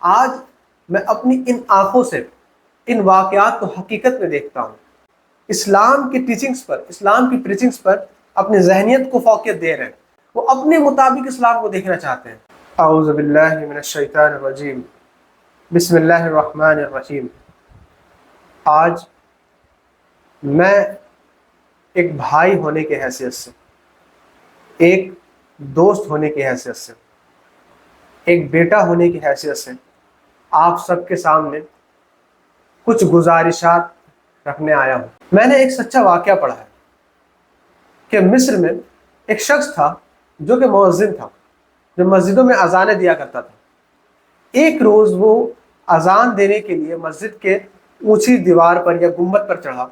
آج میں اپنی ان آنکھوں سے ان واقعات کو حقیقت میں دیکھتا ہوں۔ اسلام کی ٹیچنگز پر، اسلام کی پریچنگز پر اپنی ذہنیت کو فوقیت دے رہے ہیں۔ وہ اپنے مطابق اسلام کو دیکھنا چاہتے ہیں۔ اعوذ باللہ من الشیطان الرجیم، بسم اللہ الرحمن الرحیم۔ آج میں ایک بھائی ہونے کی حیثیت سے، ایک دوست ہونے کی حیثیت سے، ایک بیٹا ہونے کی حیثیت سے آپ سب کے سامنے کچھ گزارشات رکھنے آیا ہوں۔ میں نے ایک سچا واقعہ پڑھا ہے کہ مصر میں ایک شخص تھا جو کہ مؤذن تھا، جو مسجدوں میں اذانیں دیا کرتا تھا۔ ایک روز وہ اذان دینے کے لیے مسجد کے اونچی دیوار پر یا گنبد پر چڑھا،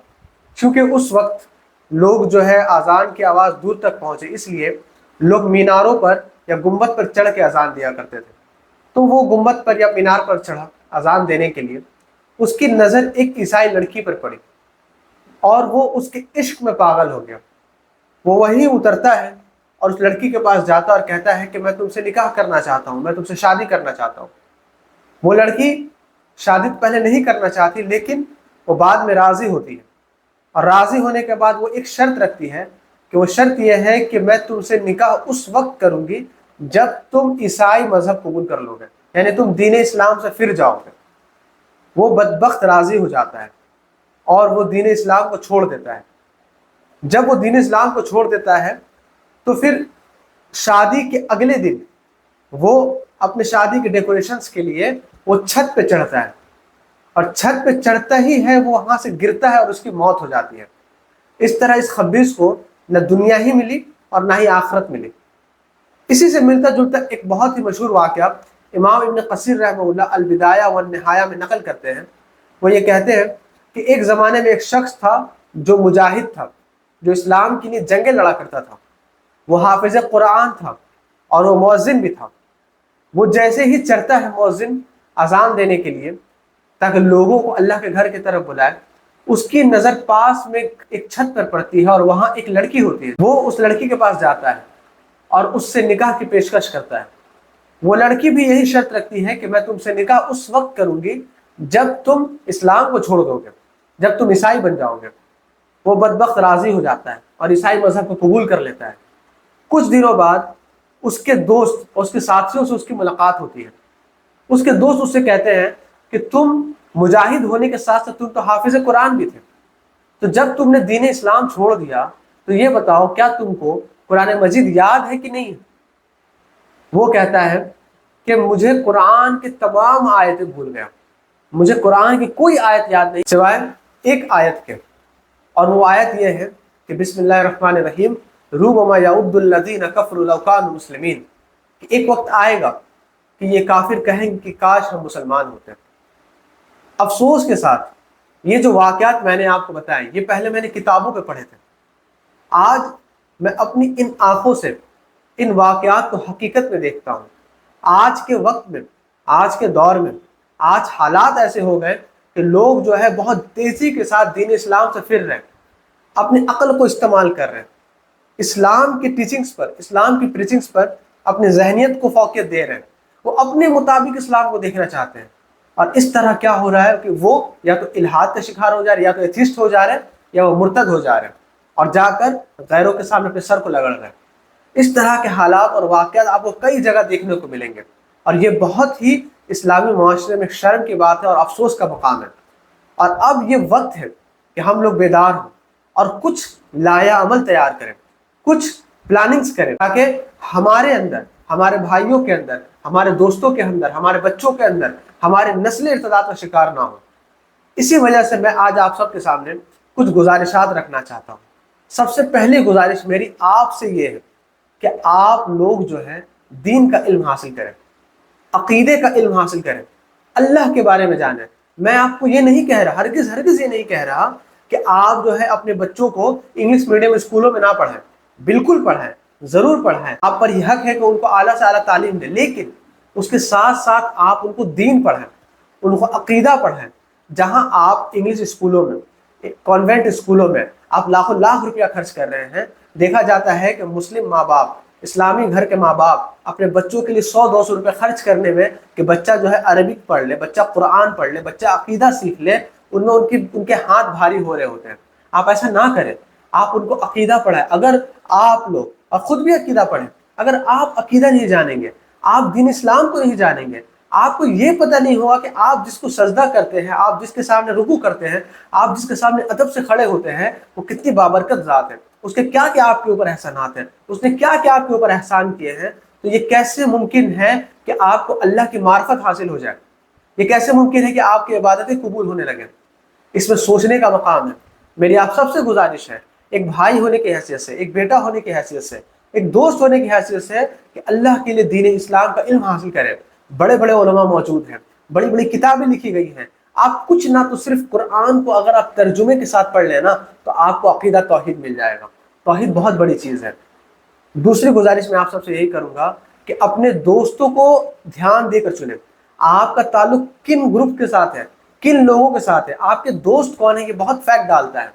کیونکہ اس وقت لوگ جو ہے اذان کی آواز دور تک پہنچے، اس لیے لوگ میناروں پر یا گنبد پر چڑھ کے اذان دیا کرتے تھے۔ تو وہ گنبد پر یا مینار پر چڑھا اذان دینے کے لیے۔ اس کی نظر ایک عیسائی لڑکی پر پڑی اور وہ اس کے عشق میں پاگل ہو گیا۔ وہ وہیں اترتا ہے اور اس لڑکی کے پاس جاتا اور کہتا ہے کہ میں تم سے نکاح کرنا چاہتا ہوں، میں تم سے شادی کرنا چاہتا ہوں۔ وہ لڑکی شادی پہلے نہیں کرنا چاہتی، لیکن وہ بعد میں راضی ہوتی ہے، اور راضی ہونے کے بعد وہ ایک شرط رکھتی ہے کہ وہ شرط یہ ہے کہ میں تم سے نکاح اس وقت کروں گی جب تم عیسائی مذہب قبول کر لو گے، یعنی تم دین اسلام سے پھر جاؤ گے۔ وہ بدبخت راضی ہو جاتا ہے اور وہ دین اسلام کو چھوڑ دیتا ہے۔ جب وہ دین اسلام کو چھوڑ دیتا ہے تو پھر شادی کے اگلے دن وہ اپنے شادی کے ڈیکوریشنز کے لیے وہ چھت پہ چڑھتا ہے، اور چھت پہ چڑھتا ہی ہے وہ وہاں سے گرتا ہے اور اس کی موت ہو جاتی ہے۔ اس طرح اس خبیث کو نہ دنیا ہی ملی اور نہ ہی آخرت ملی۔ اسی سے ملتا جلتا ایک بہت ہی مشہور واقعہ امام ابن کثیر رحمہ اللہ البدایہ والنہایہ میں نقل کرتے ہیں۔ وہ یہ کہتے ہیں کہ ایک زمانے میں ایک شخص تھا جو مجاہد تھا، جو اسلام کے لیے جنگیں لڑا کرتا تھا۔ وہ حافظ قرآن تھا اور وہ مؤذن بھی تھا۔ وہ جیسے ہی چڑھتا ہے مؤذن اذان دینے کے لیے تاکہ لوگوں کو اللہ کے گھر کی طرف بلائے، اس کی نظر پاس میں ایک چھت پر پڑتی ہے اور وہاں ایک لڑکی ہوتی ہے۔ وہ اس لڑکی کے پاس جاتا ہے اور اس سے نکاح کی پیشکش کرتا ہے۔ وہ لڑکی بھی یہی شرط رکھتی ہے کہ میں تم سے نکاح اس وقت کروں گی جب تم اسلام کو چھوڑ دو گے، جب تم عیسائی بن جاؤ گے۔ وہ بدبخت راضی ہو جاتا ہے اور عیسائی مذہب کو قبول کر لیتا ہے۔ کچھ دنوں بعد اس کے دوست اور اس کے ساتھیوں سے اس کی ملاقات ہوتی ہے۔ اس کے دوست اس سے کہتے ہیں کہ تم مجاہد ہونے کے ساتھ ساتھ تم تو حافظ قرآن بھی تھے، تو جب تم نے دین اسلام چھوڑ دیا تو یہ بتاؤ کیا تم کو قرآن مجید یاد ہے کہ نہیں؟ وہ کہتا ہے کہ مجھے قرآن کے تمام آیتیں بھول گیا، مجھے قرآن کی کوئی آیت یاد نہیں سوائے ایک آیت کے، اور وہ آیت یہ ہے کہ بسم اللہ الرحمن الرحیم ربما یود الذین کفروا لو کانوا مسلمین، کہ ایک وقت آئے گا کہ یہ کافر کہیں گے کہ کاش ہم مسلمان ہوتے۔ افسوس کے ساتھ یہ جو واقعات میں نے آپ کو بتائے یہ پہلے میں نے کتابوں پہ پڑھے تھے۔ آج میں اپنی ان آنکھوں سے ان واقعات کو حقیقت میں دیکھتا ہوں۔ آج کے وقت میں، آج کے دور میں، آج حالات ایسے ہو گئے کہ لوگ جو ہے بہت تیزی کے ساتھ دین اسلام سے پھر رہے ہیں، اپنی عقل کو استعمال کر رہے ہیں، اسلام کی ٹیچنگز پر، اسلام کی پریچنگز پر اپنی ذہنیت کو فوقیت دے رہے ہیں۔ وہ اپنے مطابق اسلام کو دیکھنا چاہتے ہیں، اور اس طرح کیا ہو رہا ہے کہ وہ یا تو الحاد کا شکار ہو جا رہے ہیں، یا تو ایتھیسٹ ہو جا رہے ہیں، یا وہ مرتد ہو جا رہے ہیں اور جا کر غیروں کے سامنے اپنے سر کو رگڑ رہے ہیں۔ اس طرح کے حالات اور واقعات آپ کو کئی جگہ دیکھنے کو ملیں گے، اور یہ بہت ہی اسلامی معاشرے میں شرم کی بات ہے اور افسوس کا مقام ہے۔ اور اب یہ وقت ہے کہ ہم لوگ بیدار ہوں اور کچھ لایا عمل تیار کریں، کچھ پلاننگز کریں، تاکہ ہمارے اندر، ہمارے بھائیوں کے اندر، ہمارے دوستوں کے اندر، ہمارے بچوں کے اندر ہمارے نسل ارتداد کا شکار نہ ہو۔ اسی وجہ سے میں آج آپ سب کے سامنے کچھ گزارشات رکھنا چاہتا ہوں۔ سب سے پہلی گزارش میری آپ سے یہ ہے کہ آپ لوگ جو ہے دین کا علم حاصل کریں، عقیدے کا علم حاصل کریں، اللہ کے بارے میں جانیں۔ میں آپ کو یہ نہیں کہہ رہا، ہرگز ہرگز یہ نہیں کہہ رہا کہ آپ جو ہے اپنے بچوں کو انگلش میڈیم اسکولوں میں نہ پڑھائیں، بالکل پڑھائیں، ضرور پڑھائیں۔ آپ پر یہ حق ہے کہ ان کو اعلیٰ سے اعلیٰ تعلیم دیں، لیکن اس کے ساتھ ساتھ آپ ان کو دین پڑھائیں، ان کو عقیدہ پڑھائیں۔ جہاں آپ انگلش اسکولوں میں، کانوینٹ اسکولوں میں آپ لاکھوں لاکھ روپیہ خرچ کر رہے ہیں، دیکھا جاتا ہے کہ مسلم ماں باپ اسلامی گھر کے ماں باپ اپنے بچوں کے لیے 100-200 روپے خرچ کرنے میں کہ بچہ جو ہے عربک پڑھ لے، بچہ قرآن پڑھ لے، بچہ عقیدہ سیکھ لے، ان میں ان کے ہاتھ بھاری ہو رہے ہوتے ہیں۔ آپ ایسا نہ کریں، آپ ان کو عقیدہ پڑھائیں۔ اگر آپ لوگ اور خود بھی عقیدہ پڑھیں، اگر آپ عقیدہ نہیں جانیں گے، آپ دین اسلام کو نہیں جانیں گے، آپ کو یہ پتہ نہیں ہوگا کہ آپ جس کو سجدہ کرتے ہیں، آپ جس کے سامنے رکوع کرتے ہیں، آپ جس کے سامنے ادب سے کھڑے ہوتے ہیں، وہ کتنی بابرکت ذات ہے، اس کے کیا کیا آپ کے اوپر احسانات ہیں، اس نے کیا کیا آپ کے اوپر احسان کیے ہیں، تو یہ کیسے ممکن ہے کہ آپ کو اللہ کی معرفت حاصل ہو جائے؟ یہ کیسے ممکن ہے کہ آپ کی عبادتیں قبول ہونے لگیں؟ اس میں سوچنے کا مقام ہے۔ میری آپ سب سے گزارش ہے، ایک بھائی ہونے کی حیثیت سے، ایک بیٹا ہونے کی حیثیت سے، ایک دوست ہونے کی حیثیت سے، کہ اللہ کے لیے دین اسلام کا علم حاصل کریں۔ بڑے بڑے علماء موجود ہیں، بڑی بڑی کتابیں لکھی گئی ہیں۔ آپ کچھ نہ تو صرف قرآن کو اگر آپ ترجمے کے ساتھ پڑھ لیں نا، تو آپ کو عقیدہ توحید مل جائے گا۔ توحید بہت بڑی چیز ہے۔ دوسری گزارش میں آپ سب سے یہی کروں گا کہ اپنے دوستوں کو دھیان دے کر چنیں۔ آپ کا تعلق کن گروپ کے ساتھ ہے، کن لوگوں کے ساتھ ہے، آپ کے دوست کون ہیں، یہ بہت فیکٹ ڈالتا ہے۔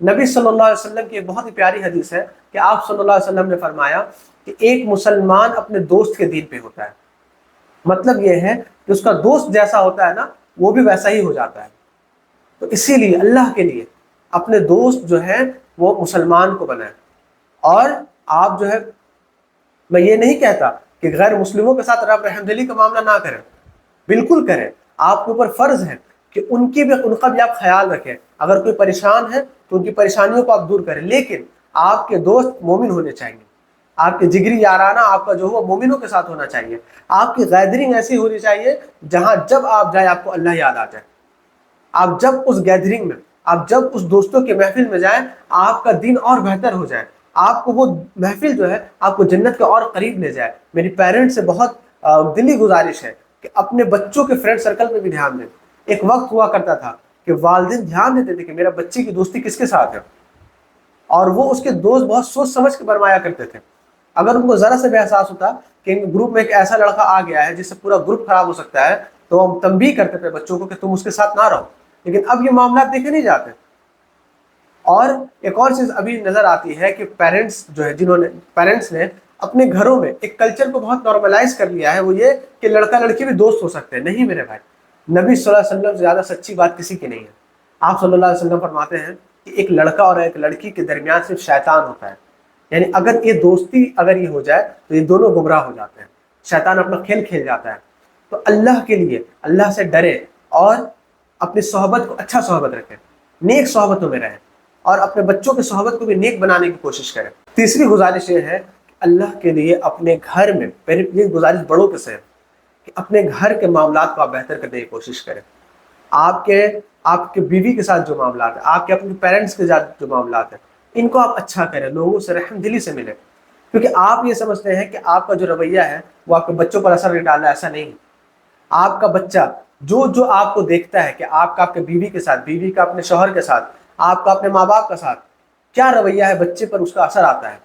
نبی صلی اللہ علیہ وسلم کی ایک بہت ہی پیاری حدیث ہے کہ آپ صلی اللہ علیہ وسلم نے فرمایا کہ ایک مسلمان اپنے دوست کے دین پہ ہوتا ہے۔ مطلب یہ ہے کہ اس کا دوست جیسا ہوتا ہے نا، وہ بھی ویسا ہی ہو جاتا ہے۔ تو اسی لیے اللہ کے لیے اپنے دوست جو ہیں وہ مسلمان کو بنائیں۔ اور آپ جو ہے، میں یہ نہیں کہتا کہ غیر مسلموں کے ساتھ رب رحم دلی کا معاملہ نہ کریں، بالکل کریں۔ آپ کے اوپر فرض ہے کہ ان کا بھی آپ خیال رکھیں۔ اگر کوئی پریشان ہے تو ان کی پریشانیوں کو آپ دور کریں، لیکن آپ کے دوست مومن ہونے چاہیے۔ آپ کے جگری یارانہ آپ کا جو ہو مومنوں کے ساتھ ہونا چاہیے۔ آپ کی گیدرنگ ایسی ہونی چاہیے جہاں جب آپ جائیں آپ کو اللہ یاد آ جائے۔ آپ جب اس گیدرنگ میں، آپ جب اس دوستوں کے محفل میں جائیں، آپ کا دین اور بہتر ہو جائے، آپ کو وہ محفل جو ہے آپ کو جنت کے اور قریب لے جائے۔ میری پیرنٹ سے بہت دلی گزارش ہے کہ اپنے بچوں کے فرینڈ سرکل پہ بھی دھیان دیں۔ ایک وقت ہوا کرتا تھا کہ والدین دھیان دیتے تھے کہ میرا بچے کی دوستی کس کے ساتھ ہے، اور وہ اس کے دوست بہت سوچ سمجھ کے فرمایا کرتے تھے۔ اگر ان کو ذرا سے بھی احساس ہوتا کہ گروپ میں ایک ایسا لڑکا آ گیا ہے جس سے پورا گروپ خراب ہو سکتا ہے، تو ہم تنبیہ کرتے تھے بچوں کو کہ تم اس کے ساتھ نہ رہو۔ لیکن اب یہ معاملات دیکھے نہیں جاتے۔ اور ایک اور چیز ابھی نظر آتی ہے کہ پیرنٹس جو ہے، پیرنٹس نے اپنے گھروں میں ایک کلچر کو بہت نارملائز کر لیا ہے، وہ یہ کہ لڑکا لڑکی بھی دوست ہو سکتے ہیں۔ نہیں میرے بھائی، نبی صلی اللہ علیہ وسلم سے زیادہ سچی بات کسی کی نہیں ہے۔ آپ صلی اللہ علیہ وسلم فرماتے ہیں کہ ایک لڑکا اور ایک لڑکی کے درمیان صرف شیطان ہوتا ہے، یعنی اگر یہ دوستی اگر یہ ہو جائے تو یہ دونوں گمراہ ہو جاتے ہیں، شیطان اپنا کھیل کھیل جاتا ہے۔ تو اللہ کے لیے اللہ سے ڈرے اور اپنی صحبت کو اچھا صحبت رکھیں، نیک صحبتوں میں رہیں، اور اپنے بچوں کی صحبت کو بھی نیک بنانے کی کوشش کریں۔ تیسری گزارش یہ ہے کہ اللہ کے لیے اپنے گھر میں، یہ گزارش بڑوں کے سے ہے کہ اپنے گھر کے معاملات کو آپ بہتر کرنے کی کوشش کریں۔ آپ کے بیوی کے ساتھ جو معاملات ہیں، آپ کے اپنے پیرنٹس کے ساتھ جو معاملات ہیں، ان کو آپ اچھا کریں، لوگوں سے رحم دلی سے ملیں، کیونکہ آپ یہ سمجھتے ہیں کہ آپ کا جو رویہ ہے وہ آپ کے بچوں پر اثر نہیں ڈالا، ایسا نہیں۔ آپ کا بچہ جو آپ کو دیکھتا ہے کہ آپ کا آپ کے بیوی کے ساتھ، بیوی کا اپنے شوہر کے ساتھ، آپ کا اپنے ماں باپ کے ساتھ کیا رویہ ہے، بچے پر اس کا اثر آتا ہے۔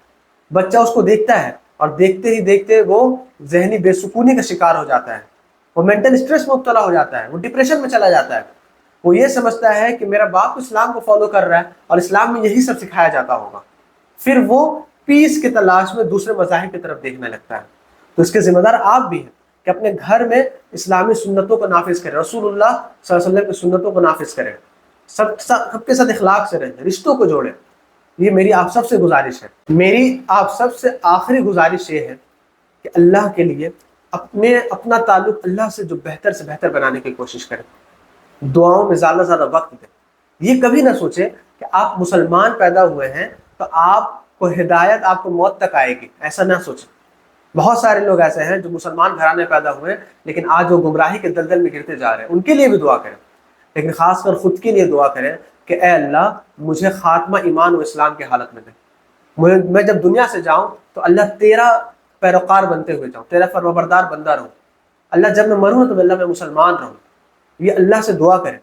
بچہ اس کو دیکھتا ہے اور دیکھتے ہی دیکھتے وہ ذہنی بے سکونی کا شکار ہو جاتا ہے، وہ مینٹل اسٹریس میں مبتلا ہو جاتا ہے، وہ ڈپریشن میں چلا جاتا ہے۔ وہ یہ سمجھتا ہے کہ میرا باپ اسلام کو فالو کر رہا ہے اور اسلام میں یہی سب سکھایا جاتا ہوگا، پھر وہ پیس کی تلاش میں دوسرے مذاہب کی طرف دیکھنے لگتا ہے۔ تو اس کے ذمہ دار آپ بھی ہیں کہ اپنے گھر میں اسلامی سنتوں کو نافذ کریں، رسول اللہ صلی اللہ علیہ وسلم کی سنتوں کو نافذ کریں، سب کے ساتھ اخلاق سے رہیں، رشتوں کو جوڑیں۔ یہ میری آپ سب سے گزارش ہے۔ میری آپ سب سے آخری گزارش یہ ہے کہ اللہ کے لیے اپنا تعلق اللہ سے جو بہتر سے بہتر بنانے کی کوشش کریں، دعاؤں میں زیادہ زیادہ وقت دیں۔ یہ کبھی نہ سوچیں کہ آپ مسلمان پیدا ہوئے ہیں تو آپ کو ہدایت آپ کو موت تک آئے گی، ایسا نہ سوچیں۔ بہت سارے لوگ ایسے ہیں جو مسلمان گھرانے پیدا ہوئے لیکن آج وہ گمراہی کے دلدل میں گرتے جا رہے ہیں، ان کے لیے بھی دعا کریں، لیکن خاص کر خود کے لیے دعا کریں کہ اے اللہ مجھے خاتمہ ایمان و اسلام کی حالت میں دے، میں جب دنیا سے جاؤں تو اللہ تیرا پیروکار بنتے ہوئے جاؤں، تیرا فرمانبردار بندہ رہوں۔ اللہ جب میں مروں تو اللہ میں مسلمان رہوں۔ یہ اللہ سے دعا کریں،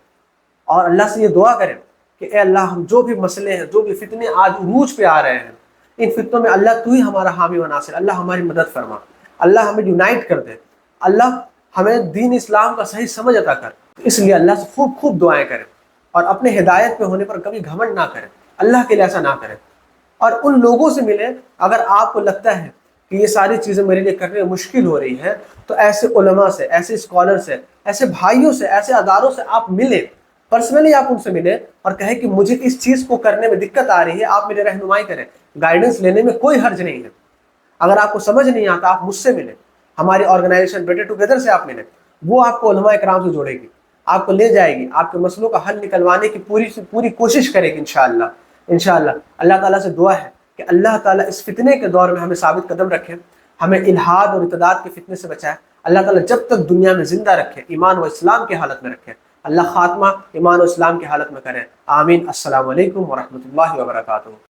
اور اللہ سے یہ دعا کریں کہ اے اللہ ہم جو بھی مسئلے ہیں، جو بھی فتنے آج عروج پہ آ رہے ہیں، ان فتنوں میں اللہ تو ہی ہمارا حامی و ناصر، اللہ ہماری مدد فرما، اللہ ہمیں یونائٹ کر دے، اللہ ہمیں دین اسلام کا صحیح سمجھ عطا کر۔ اس لیے اللہ سے خوب خوب دعائیں کریں، اور اپنے ہدایت پہ ہونے پر کبھی گھمنڈ نہ کریں، اللہ کے لیے ایسا نہ کریں۔ اور ان لوگوں سے ملیں اگر آپ کو لگتا ہے کہ یہ ساری چیزیں میرے لیے کرنے میں مشکل ہو رہی ہیں، تو ایسے علماء سے، ایسے اسکالر سے، ایسے بھائیوں سے، ایسے اداروں سے آپ ملیں، پرسنلی آپ ان سے ملیں اور کہیں کہ مجھے اس چیز کو کرنے میں دقت آ رہی ہے، آپ میرے رہنمائی کریں۔ گائیڈنس لینے میں کوئی حرج نہیں ہے۔ اگر آپ کو سمجھ نہیں آتا آپ مجھ سے ملیں، ہماری آرگنائزیشن بیٹر ٹوگیدر سے آپ ملیں، وہ آپ کو علماء کرام سے جوڑے گی، آپ کو لے جائے گی، آپ کے مسئلوں کا حل نکلوانے کی پوری سے پوری کوشش کرے گی انشاءاللہ۔ انشاءاللہ اللہ تعالیٰ سے دعا ہے کہ اللہ تعالیٰ اس فتنے کے دور میں ہمیں ثابت قدم رکھے، ہمیں الحاد اور ارتداد کے فتنے سے بچائے۔ اللہ تعالیٰ جب تک دنیا میں زندہ رکھے ایمان و اسلام کی حالت میں رکھے، اللہ خاتمہ ایمان و اسلام کی حالت میں کرے۔ آمین۔ السلام علیکم ورحمۃ اللہ وبرکاتہ۔